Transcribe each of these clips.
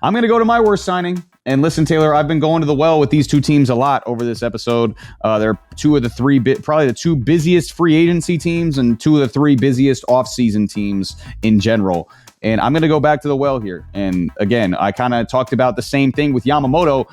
I'm going to go to my worst signing. And listen, Taylor, I've been going to the well with these two teams a lot over this episode. They're two of the three, probably the two busiest free agency teams and two of the three busiest offseason teams in general. And I'm going to go back to the well here. And again, I kind of talked about the same thing with Yamamoto.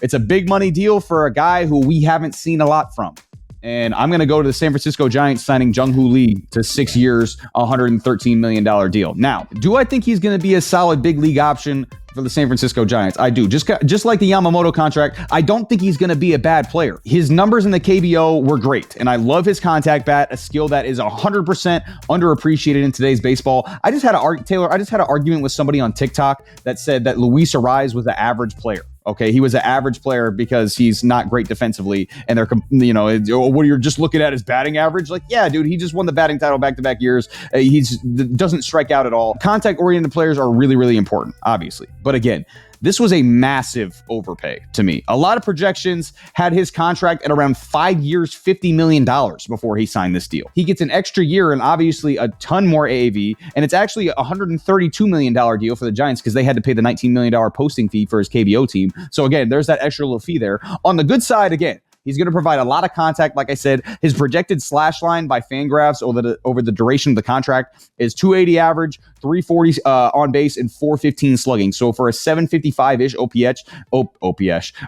It's a big money deal for a guy who we haven't seen a lot from. And I'm going to go to the San Francisco Giants signing Jung-Hoo Lee to 6 years, $113 million deal. Now, do I think he's going to be a solid big league option for the San Francisco Giants? I do. Just like the Yamamoto contract, I don't think he's going to be a bad player. His numbers in the KBO were great, and I love his contact bat, a skill that is 100% underappreciated in today's baseball. I just had an argument with somebody on TikTok that said that Luis Arraez was an average player. Okay, he was an average player because he's not great defensively, and they're, what you're just looking at his batting average. Like, yeah, dude, he just won the batting title back-to-back years. He doesn't strike out at all. Contact-oriented players are really, really important, obviously. But again, this was a massive overpay to me. A lot of projections had his contract at around 5 years, $50 million before he signed this deal. He gets an extra year and obviously a ton more AAV, and it's actually a $132 million deal for the Giants because they had to pay the $19 million posting fee for his KBO team. So again, there's that extra little fee there. On the good side, again, he's going to provide a lot of contact. Like I said, his projected slash line by Fangraphs over the duration of the contract is 280 average, 340 on base, and 415 slugging. So for a 755-ish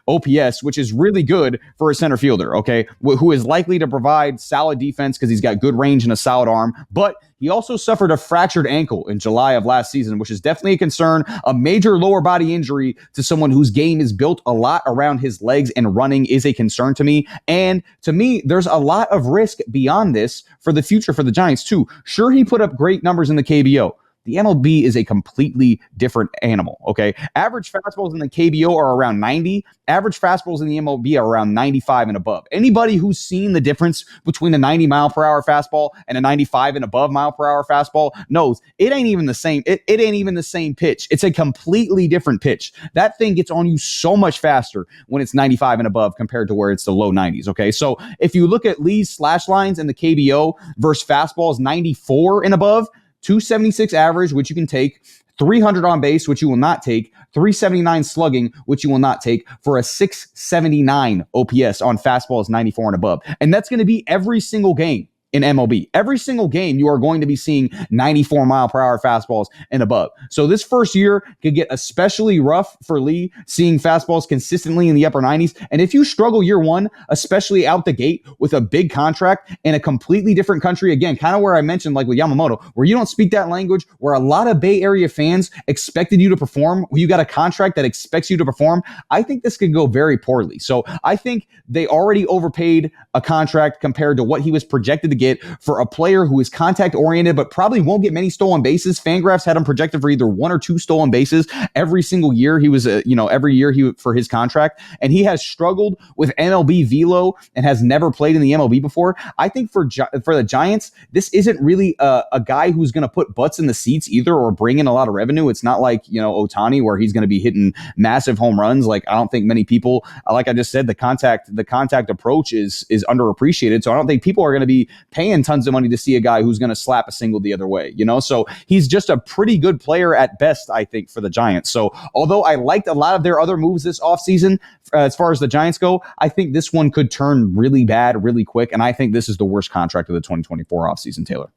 OPS, which is really good for a center fielder, okay, who is likely to provide solid defense because he's got good range and a solid arm. But he also suffered a fractured ankle in July of last season, which is definitely a concern. A major lower body injury to someone whose game is built a lot around his legs and running is a concern to me. And to me, there's a lot of risk beyond this for the future for the Giants too. Sure, he put up great numbers in the KBO. The MLB is a completely different animal, okay? Average fastballs in the KBO are around 90. Average fastballs in the MLB are around 95 and above. Anybody who's seen the difference between a 90-mile-per-hour fastball and a 95 and above mile-per-hour fastball knows it ain't even the same. It ain't even the same pitch. It's a completely different pitch. That thing gets on you so much faster when it's 95 and above compared to where it's the low 90s, okay? So if you look at Lee's slash lines in the KBO versus fastballs 94 and above, 276 average, which you can take, 300 on base, which you will not take, 379 slugging, which you will not take, for a 679 OPS on fastballs 94 and above. And that's going to be every single game in MLB. Every single game, you are going to be seeing 94 mile per hour fastballs and above. So this first year could get especially rough for Lee, seeing fastballs consistently in the upper 90s. And if you struggle year one, especially out the gate with a big contract in a completely different country, again, kind of where I mentioned, like with Yamamoto, where you don't speak that language, where a lot of Bay Area fans expected you to perform, where you got a contract that expects you to perform, I think this could go very poorly. So I think they already overpaid a contract compared to what he was projected to get for a player who is contact oriented, but probably won't get many stolen bases. Fangraphs had him projected for either 1 or 2 stolen bases every single year. He was, every year for his contract, and he has struggled with MLB velo and has never played in the MLB before. I think for the Giants, this isn't really a guy who's going to put butts in the seats either or bring in a lot of revenue. It's not like, Ohtani, where he's going to be hitting massive home runs. Like, I don't think many people, like I just said, the contact approach is underappreciated. So I don't think people are going to be paying tons of money to see a guy who's going to slap a single the other way, So he's just a pretty good player at best, I think, for the Giants. So although I liked a lot of their other moves this offseason, as far as the Giants go, I think this one could turn really bad really quick. And I think this is the worst contract of the 2024 offseason, Taylor.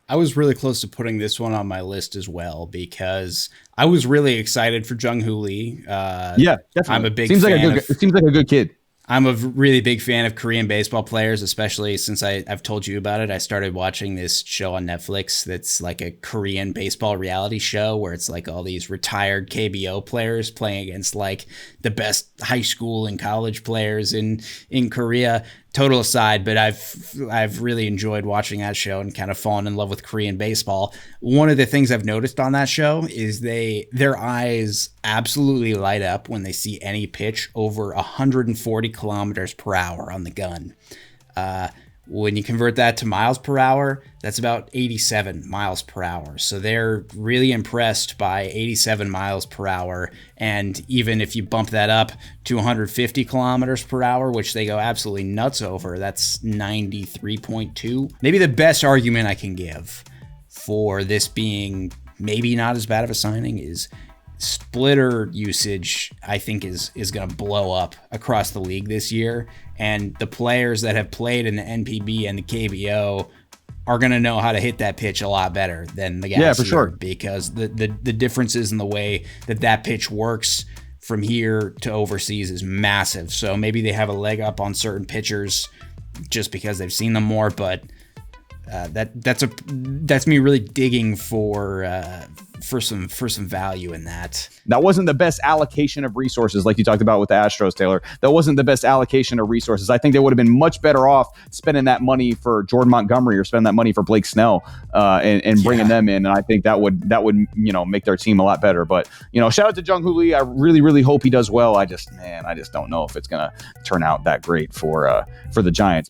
I was really close to putting this one on my list as well because I was really excited for Jung-Hoo Lee. Yeah, definitely. I'm a big fan. It seems like a good kid. I'm a really big fan of Korean baseball players, especially since I've told you about it. I started watching this show on Netflix that's like a Korean baseball reality show where it's like all these retired KBO players playing against like the best high school and college players in Korea. Total aside, but I've really enjoyed watching that show and kind of fallen in love with Korean baseball. One of the things I've noticed on that show is their eyes absolutely light up when they see any pitch over 140 kilometers per hour on the gun. When you convert that to miles per hour, that's about 87 miles per hour. So they're really impressed by 87 miles per hour. And even if you bump that up to 150 kilometers per hour, which they go absolutely nuts over, that's 93.2. Maybe the best argument I can give for this being maybe not as bad of a signing is splitter usage, I think, is going to blow up across the league this year. And the players that have played in the NPB and the KBO are going to know how to hit that pitch a lot better than the guys for sure. because the differences in the way that pitch works from here to overseas is massive. So maybe they have a leg up on certain pitchers just because they've seen them more, but that's me really digging for some value in that. That wasn't the best allocation of resources, like you talked about with the Astros, Taylor. That wasn't the best allocation of resources. I think they would have been much better off spending that money for Jordan Montgomery or spending that money for Blake Snell and bringing them in. And I think that would make their team a lot better. But shout out to Jung-Hoo Lee. I really, really hope he does well. I just don't know if it's gonna turn out that great for the Giants.